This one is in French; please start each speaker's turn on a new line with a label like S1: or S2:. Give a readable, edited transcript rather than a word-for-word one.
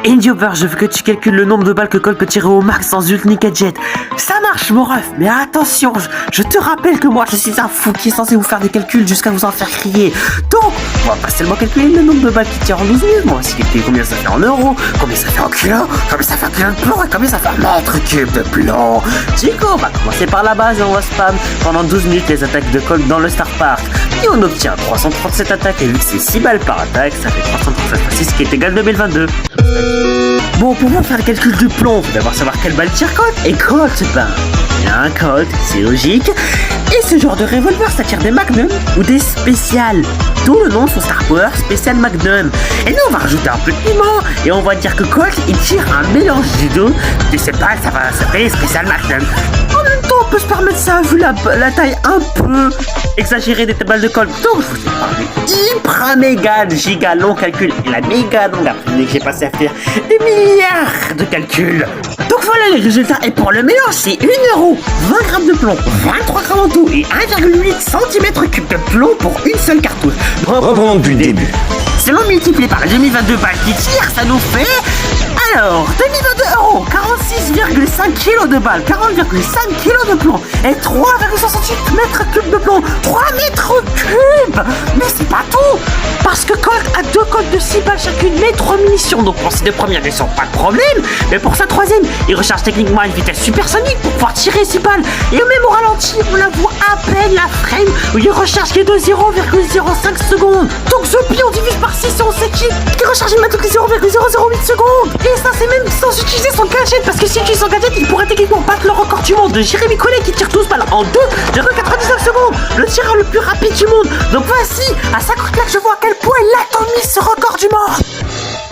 S1: Indiober, je veux que tu calcules le nombre de balles que Colt peut tirer au max sans ult ni gadget. Ça marche, mon ref, mais attention, je te rappelle que moi, je suis un fou qui est censé vous faire des calculs jusqu'à vous en faire crier. Donc, on va pas seulement calculer le nombre de balles qui tirent en 12 000, moi aussi calculer combien ça fait en euros, combien ça fait en kilos, combien ça fait en kilos de plomb et combien ça fait en mètre cube de plomb. Du coup, on va commencer par la base et on va spam pendant 12 minutes les attaques de Colt dans le Star Park. Et on obtient 337 attaques et vu que c'est 6 balles par attaque, ça fait 337 fois 6 qui est égal à 2022. Bon, pour faire le calcul du plomb, faut d'abord savoir quelle balle tire Colt. Et Colt, ben, il a un Colt, c'est logique. Et ce genre de revolver, ça tire des magnums ou des spéciales. D'où le nom de son Star Power Spécial Magnum. Et nous, on va rajouter un peu de piment et on va dire que Colt, il tire un mélange du deux. De ces balles, ça va s'appeler Spécial Magnum. En même temps, on peut se permettre ça vu la taille un peu exagérée des balles de Colt. Donc, je vous ai parlé hyper méga giga long calcul. Et la méga longue après que j'ai passé à faire des milliards de calculs. Donc voilà les résultats. Et pour le mélange, c'est 1 euro, 20 grammes de plomb, 23 grammes en tout et 1,8 cm3 de plomb pour une seule cartouche.
S2: Reprenons depuis le début.
S1: Si l'on multiplie par les 2022 balles qui tirent, ça nous fait... Alors, 2022 euros, 46,5 kg de balles, 40,5 kg de plomb et 3,68 mètres cubes de plomb. 3 mètres cubes. Mais c'est pas tout, parce que Colt a 2 Colts de 6 balles chacune, mais 3 munitions. Donc pour ces 2 premières, ils sont pas de problème. Mais pour sa troisième, il recharge techniquement à une vitesse supersonique pour pouvoir tirer 6 balles. Et même au ralenti, on la voit à peine la frame où il recharge qui est de 0,05 secondes. Donc ce pion divise par 6 et on sait qu'il recharge immédiatement 0,008 secondes. Et ça c'est même sans utiliser son gadget, parce que s'il utilise son gadget, il pourrait techniquement battre le record du monde de Jérémy Collet qui tire 12 balles en 2,99 secondes, le tireur le plus rapide du monde. Donc voici, à 50 là que je vois à quel point il atomise ce record du monde.